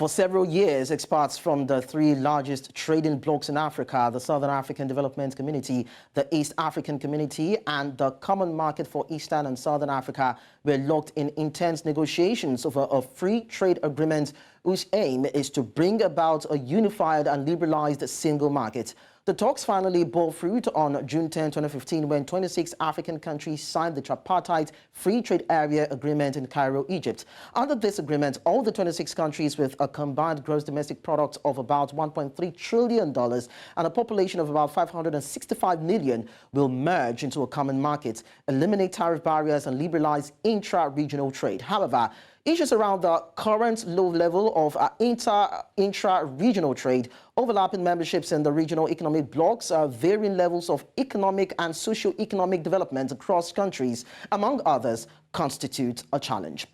For several years, experts from the three largest trading blocs in Africa, the Southern African Development Community, the East African Community, and the Common Market for Eastern and Southern Africa, were locked in intense negotiations over a free trade agreement whose aim is to bring about a unified and liberalized single market. The talks finally bore fruit on June 10, 2015, when 26 African countries signed the Tripartite Free Trade Area agreement in Cairo, Egypt. Under this agreement, all the 26 countries with a combined gross domestic product of about $1.3 trillion and a population of about 565 million will merge into a common market, eliminate tariff barriers and liberalize intra-regional trade. However, issues around the current low level of intra-regional trade, overlapping memberships in the regional economic blocs, varying levels of economic and socio-economic development across countries, among others, constitute a challenge.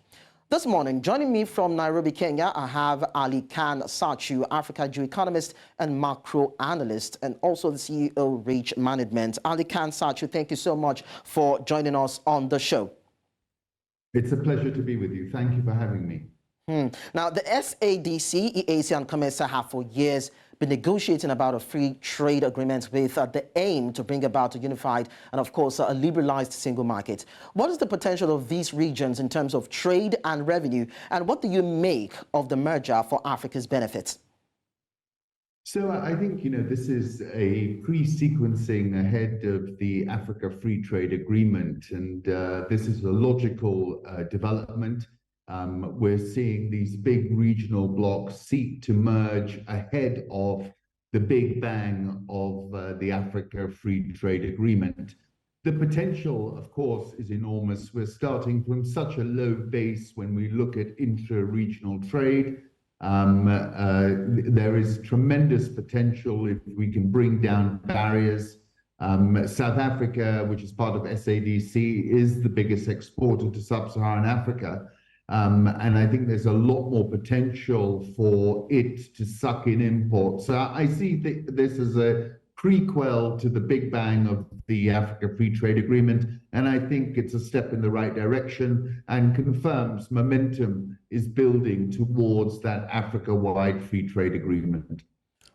This morning, joining me from Nairobi, Kenya, I have Lekan, Satchu, Africa Geo-economist and macro analyst, and also the CEO, Rich Management. Lekan, Satchu, thank you so much for joining us on the show. It's a pleasure to be with you. Thank you for having me. Now, the SADC, EAC and COMESA have for years been negotiating about a free trade agreement with the aim to bring about a unified and, of course, a liberalized single market. What is the potential of these regions in terms of trade and revenue, and what do you make of the merger for Africa's benefits? So I think, this is a pre-sequencing ahead of the Africa Free Trade Agreement, and this is a logical development. We're seeing these big regional blocs seek to merge ahead of the big bang of the Africa Free Trade Agreement. The potential, of course, is enormous. We're starting from such a low base when we look at intra-regional trade. There is tremendous potential if we can bring down barriers. South Africa, which is part of SADC, is the biggest exporter to sub-Saharan Africa. And I think there's a lot more potential for it to suck in imports. So I see this as a prequel to the big bang of the Africa Free Trade Agreement, and I think it's a step in the right direction and confirms momentum is building towards that Africa-wide free trade agreement.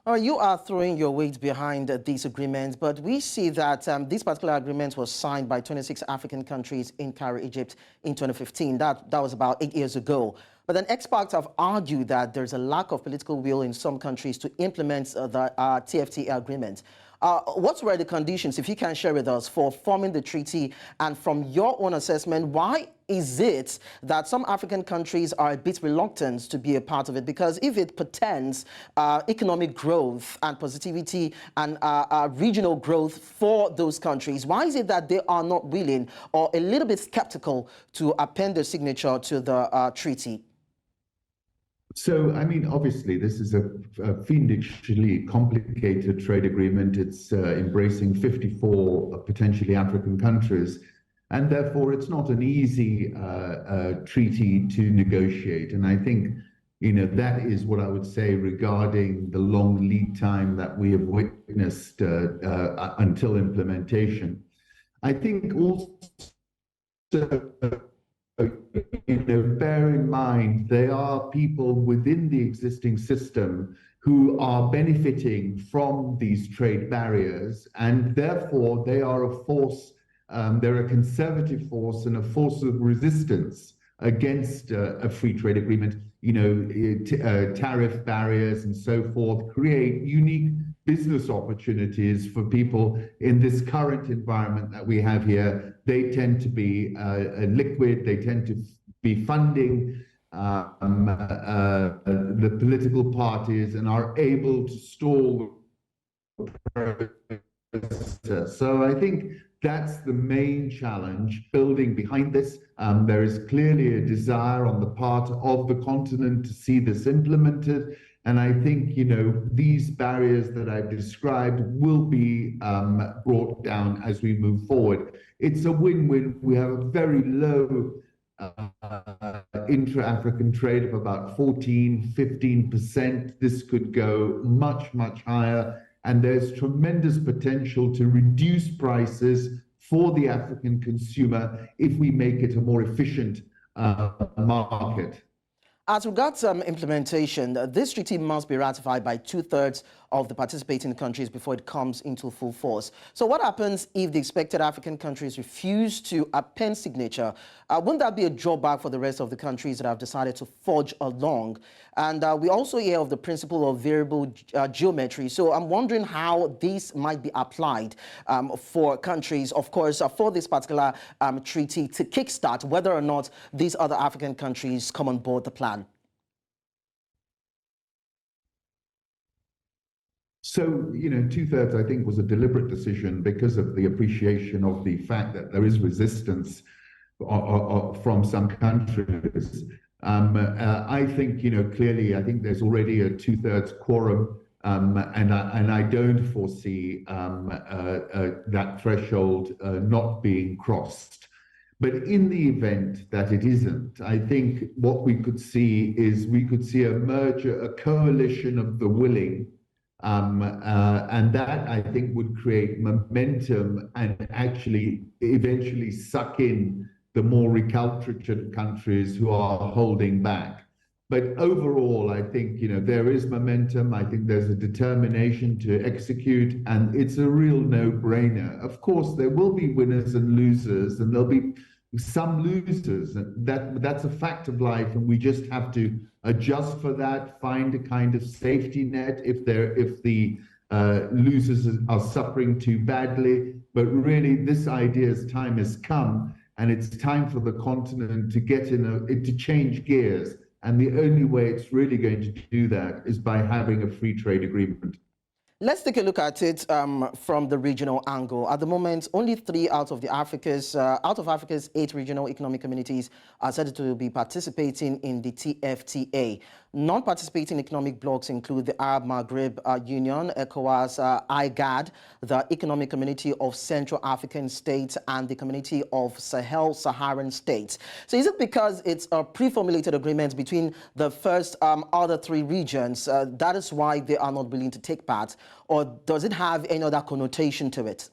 You are throwing your weight behind these agreements, but we see that this particular agreement was signed by 26 African countries in Cairo, Egypt in 2015. That was about 8 years ago. But then experts have argued that there's a lack of political will in some countries to implement the TFTA agreement. What were the conditions, if you can share with us, for forming the treaty? And from your own assessment, why is it that some African countries are a bit reluctant to be a part of it? Because if it portends economic growth and positivity and regional growth for those countries, why is it that they are not willing or a little bit skeptical to append their signature to the treaty? So, I mean, obviously, this is a fiendishly complicated trade agreement. It's embracing 54 potentially African countries, and therefore it's not an easy treaty to negotiate. And I think, that is what I would say regarding the long lead time that we have witnessed until implementation. I think also, bear in mind, there are people within the existing system who are benefiting from these trade barriers, and therefore they are a force, they're a conservative force and a force of resistance against a free trade agreement. Tariff barriers and so forth create unique business opportunities for people in this current environment that we have here. They tend to be liquid, they tend to be funding the political parties and are able to stall the process. So I think that's the main challenge building behind this. There is clearly a desire on the part of the continent to see this implemented. And I think, these barriers that I've described will be brought down as we move forward. It's a win-win. We have a very low intra-African trade of about 14–15%. This could go much, much higher. And there's tremendous potential to reduce prices for the African consumer if we make it a more efficient market. As regards implementation, this treaty must be ratified by 2/3 of the participating countries before it comes into full force. So what happens if the expected African countries refuse to append signature? Wouldn't that be a drawback for the rest of the countries that have decided to forge along? And we also hear of the principle of variable geometry. So I'm wondering how this might be applied for countries, of course, for this particular treaty to kickstart, whether or not these other African countries come on board the plan. So, 2/3, I think, was a deliberate decision because of the appreciation of the fact that there is resistance from some countries. I think, clearly, I think there's already a 2/3 quorum, and I don't foresee that threshold not being crossed. But in the event that it isn't, I think what we could see is a merger, a coalition of the willing. And that, I think, would create momentum and actually eventually suck in the more recalcitrant countries who are holding back. But overall, I think, there is momentum. I think there's a determination to execute, and it's a real no-brainer. Of course, there will be winners and losers, and there'll be some losers. And that's a fact of life, and we just have to adjust for that, find a kind of safety net if the losers are suffering too badly. But really, this idea's time has come, and it's time for the continent to get to change gears. And the only way it's really going to do that is by having a free trade agreement. Let's take a look at it from the regional angle. At the moment, only 3 out of Africa's 8 regional economic communities are said to be participating in the TFTA. Non-participating economic blocs include the Arab Maghreb Union, ECOWAS, IGAD, the Economic Community of Central African States, and the Community of Sahel-Saharan States. So is it because it's a pre-formulated agreement between the first other 3 regions, that is why they are not willing to take part? Or does it have any other connotation to it?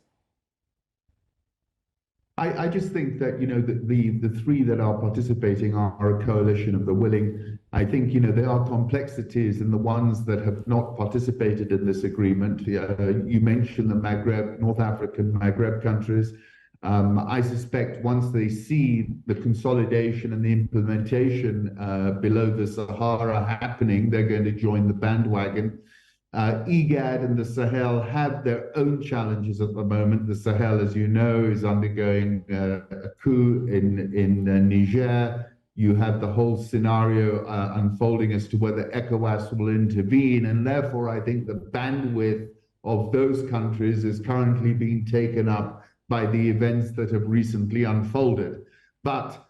I just think that, the 3 that are participating are a coalition of the willing. I think, there are complexities in the ones that have not participated in this agreement. You mentioned the Maghreb, North African Maghreb countries. I suspect once they see the consolidation and the implementation below the Sahara happening, they're going to join the bandwagon. IGAD and the Sahel have their own challenges at the moment. The Sahel, as you know, is undergoing a coup in Niger. You have the whole scenario unfolding as to whether ECOWAS will intervene, and therefore I think the bandwidth of those countries is currently being taken up by the events that have recently unfolded. But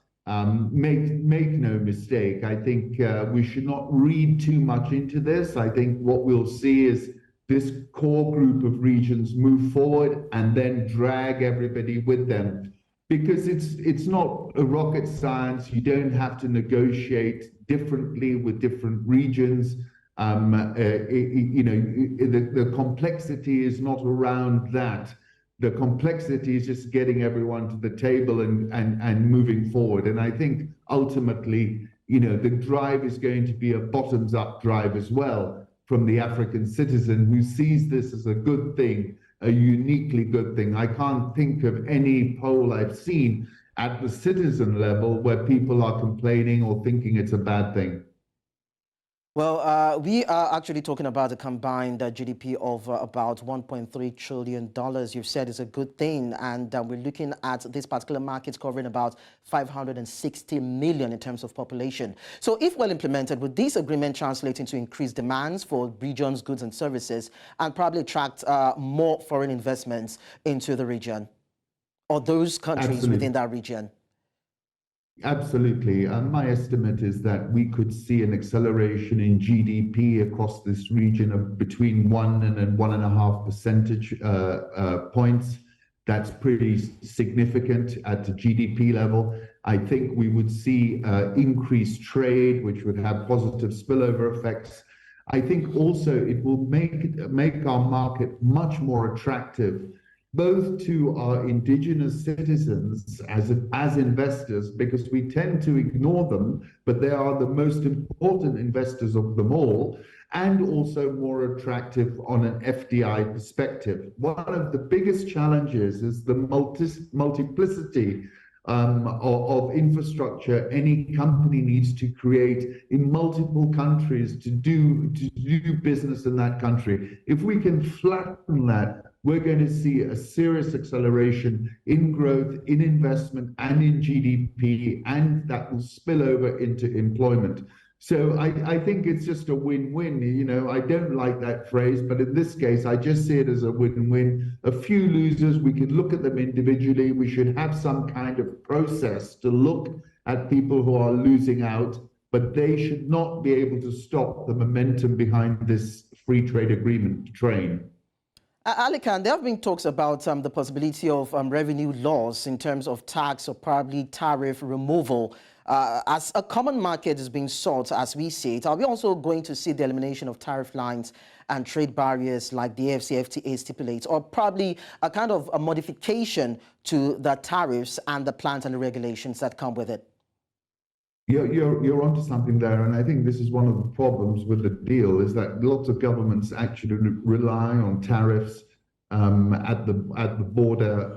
make no mistake, I think we should not read too much into this. I think what we'll see is this core group of regions move forward and then drag everybody with them. Because it's not a rocket science. You don't have to negotiate differently with different regions. The complexity is not around that. The complexity is just getting everyone to the table and moving forward. And I think ultimately, the drive is going to be a bottoms-up drive as well from the African citizen who sees this as a good thing, a uniquely good thing. I can't think of any poll I've seen at the citizen level where people are complaining or thinking it's a bad thing. Well, we are actually talking about a combined GDP of about $1.3 trillion. You've said it's a good thing, and we're looking at this particular market covering about 560 million in terms of population. So if well implemented, would this agreement translate into increased demands for regions, goods and services, and probably attract more foreign investments into the region or those countries Absolutely. within that region? Absolutely. My estimate is that we could see an acceleration in GDP across this region of between 1 and 1.5 percentage points. That's pretty significant at the GDP level. I think we would see increased trade, which would have positive spillover effects. I think also it will make our market much more attractive both to our indigenous citizens as investors, because we tend to ignore them, but they are the most important investors of them all, and also more attractive on an FDI perspective. One of the biggest challenges is the multiplicity of infrastructure any company needs to create in multiple countries to do business in that country. If we can flatten that, we're going to see a serious acceleration in growth, in investment, and in GDP, and that will spill over into employment. So I think it's just a win-win. You know, I don't like that phrase, but in this case, I just see it as a win-win. A few losers, we can look at them individually. We should have some kind of process to look at people who are losing out, but they should not be able to stop the momentum behind this free trade agreement train. Lekan, there have been talks about the possibility of revenue loss in terms of tax or probably tariff removal. As a common market is being sought, as we see it, are we also going to see the elimination of tariff lines and trade barriers like the AFCFTA stipulates, or probably a kind of a modification to the tariffs and the plans and the regulations that come with it? You're onto something there, and I think this is one of the problems with the deal, is that lots of governments actually rely on tariffs at the border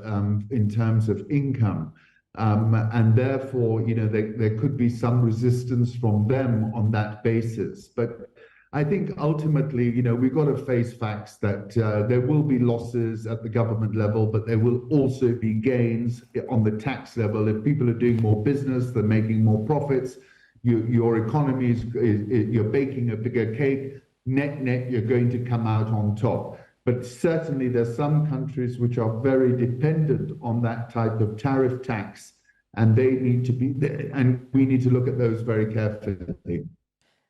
in terms of income. And therefore, you know, there could be some resistance from them on that basis. But I think ultimately, you know, we've got to face facts that there will be losses at the government level, but there will also be gains on the tax level. If people are doing more business, they're making more profits, your economy you're baking a bigger cake, net, you're going to come out on top. But certainly there's some countries which are very dependent on that type of tariff tax, and they need to be there, and we need to look at those very carefully.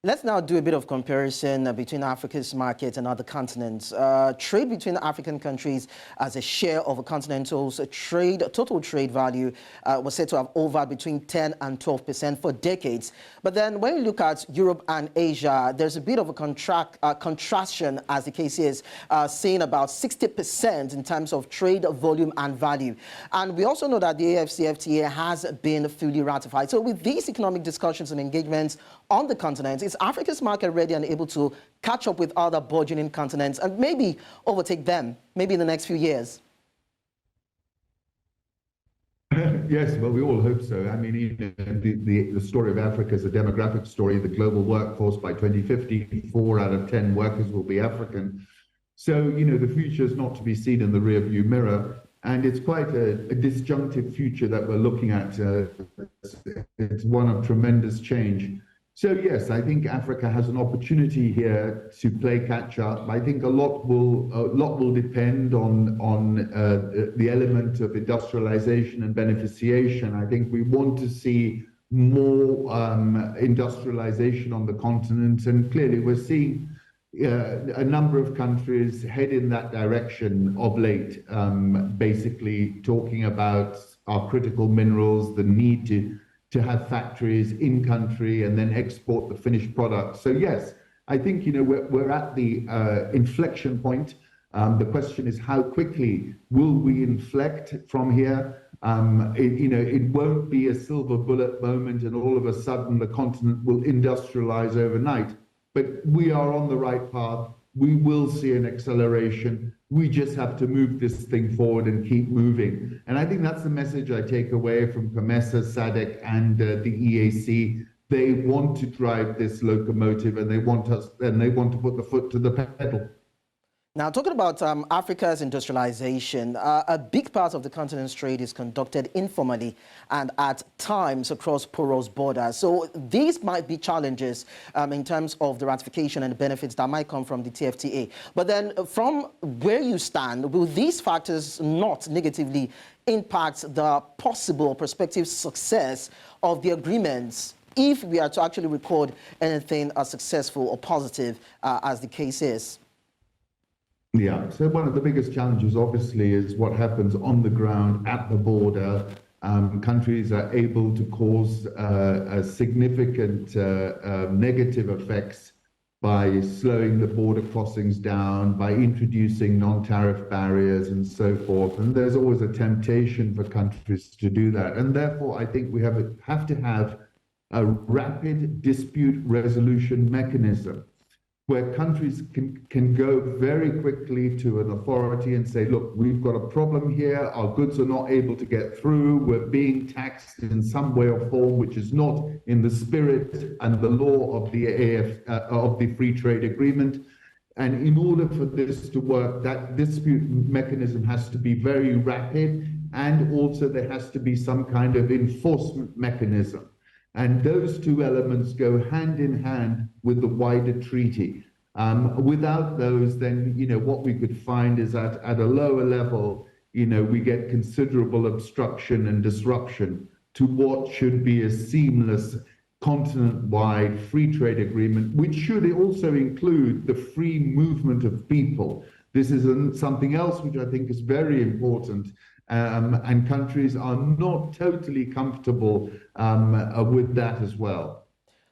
Let's now do a bit of comparison between Africa's market and other continents. Trade between African countries as a share of a continental's total trade value was said to have hovered between 10 and 12% for decades. But then when you look at Europe and Asia, there's a bit of a contraction, as the case is, saying about 60% in terms of trade volume and value. And we also know that the AFCFTA has been fully ratified. So with these economic discussions and engagements on the continent, is Africa's market ready and able to catch up with other burgeoning continents and maybe overtake them, maybe in the next few years? Yes, well, we all hope so. I mean, you know, the story of Africa is a demographic story. The global workforce by 2050, 4 out of 10 workers will be African. So, you know, the future is not to be seen in the rearview mirror. And it's quite a disjunctive future that we're looking at. It's one of tremendous change. So yes, I think Africa has an opportunity here to play catch up. I think a lot will depend on the element of industrialization and beneficiation. I think we want to see more industrialization on the continent, and clearly we're seeing a number of countries head in that direction of late, basically talking about our critical minerals, the need to have factories in country and then export the finished product. So yes, I think, you know, we're at the inflection point. The question is, how quickly will we inflect from here? You know, it won't be a silver bullet moment and all of a sudden the continent will industrialize overnight. But we are on the right path. We will see an acceleration. We just have to move this thing forward and keep moving. And I think that's the message I take away from COMESA, SADC, and the EAC. They want to drive this locomotive, and they want to put the foot to the pedal. Now, talking about Africa's industrialization, a big part of the continent's trade is conducted informally and at times across porous borders. So these might be challenges in terms of the ratification and the benefits that might come from the TFTA. But then from where you stand, will these factors not negatively impact the possible prospective success of the agreements if we are to actually record anything as successful or positive as the case is? Yeah, so one of the biggest challenges, obviously, is what happens on the ground at the border. Countries are able to cause significant negative effects by slowing the border crossings down, by introducing non-tariff barriers and so forth. And there's always a temptation for countries to do that. And therefore, I think we have to have a rapid dispute resolution mechanism where countries can go very quickly to an authority and say, look, we've got a problem here, our goods are not able to get through, we're being taxed in some way or form which is not in the spirit and the law of the Free Trade Agreement. And in order for this to work, that dispute mechanism has to be very rapid, and also there has to be some kind of enforcement mechanism. And those two elements go hand in hand with the wider treaty. Without those, then, what we could find is at a lower level, we get considerable obstruction and disruption to what should be a seamless continent-wide free trade agreement, which should also include the free movement of people. This is something else which I think is very important. And countries are not totally comfortable with that as well.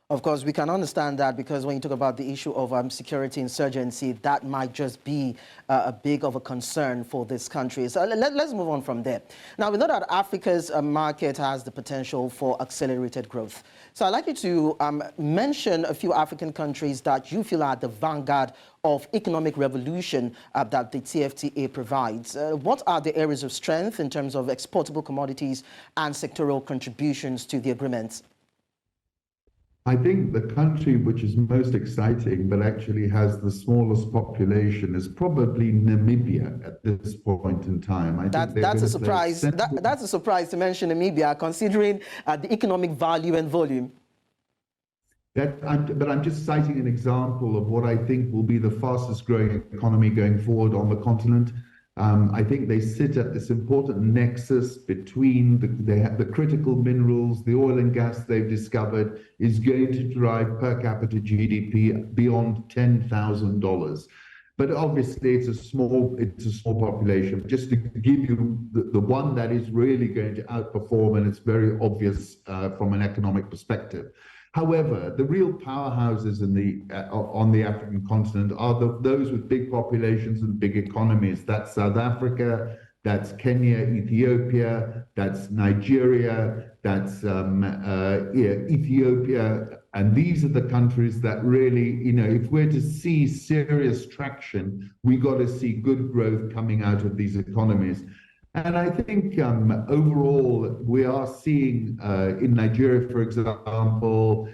Of course, we can understand that, because when you talk about the issue of security insurgency, that might just be a big of a concern for this country. So let's move on from there. Now, we know that Africa's market has the potential for accelerated growth. So I'd like you to mention a few African countries that you feel are the vanguard of economic revolution that the TFTA provides. What are the areas of strength in terms of exportable commodities and sectoral contributions to the agreement? I think the country which is most exciting but actually has the smallest population is probably Namibia at this point in time. That's a surprise. That's a surprise to mention Namibia, considering the economic value and volume. But I'm just citing an example of what I think will be the fastest growing economy going forward on the continent. I think they sit at this important nexus between the critical minerals, the oil and gas they've discovered is going to drive per capita GDP beyond $10,000. But obviously it's a small population. Just to give you the one that is really going to outperform, and it's very obvious from an economic perspective. However, the real powerhouses on the African continent are those with big populations and big economies. That's South Africa, that's Kenya, Ethiopia, that's Nigeria, that's Ethiopia. And these are the countries that really, if we're to see serious traction, we got to see good growth coming out of these economies. And I think overall, we are seeing in Nigeria, for example,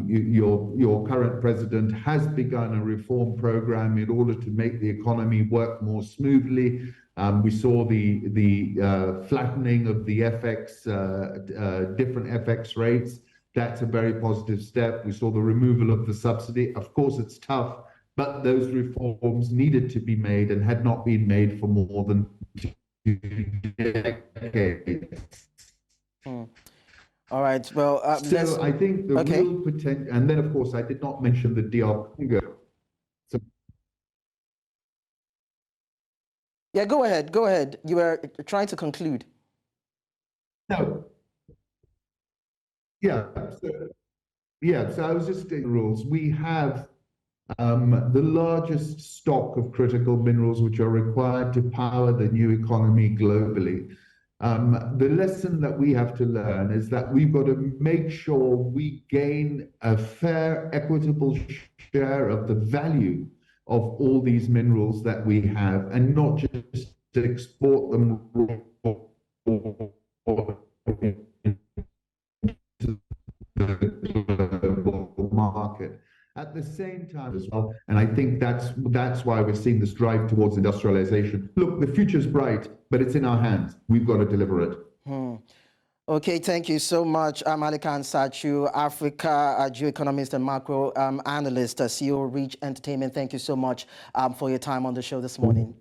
your current president has begun a reform program in order to make the economy work more smoothly. We saw the flattening of the different FX rates. That's a very positive step. We saw the removal of the subsidy. Of course, it's tough, but those reforms needed to be made and had not been made for more than 2 decades. All right. Well, so I think the real potential, and then of course I did not mention the DR Congo. So, yeah, go ahead. Go ahead. You were trying to conclude. No. Yeah. So I was just stating the rules. We have the largest stock of critical minerals which are required to power the new economy globally. The lesson that we have to learn is that we've got to make sure we gain a fair, equitable share of the value of all these minerals that we have, and not just export them to the global market. At the same time as well, and I think that's why we're seeing this drive towards industrialization. Look, the future's bright, but it's in our hands. We've got to deliver it. Okay, thank you so much, Lekan Satchu, Africa Geo-economist and macro analyst, CEO Reach Entertainment. Thank you so much for your time on the show this morning.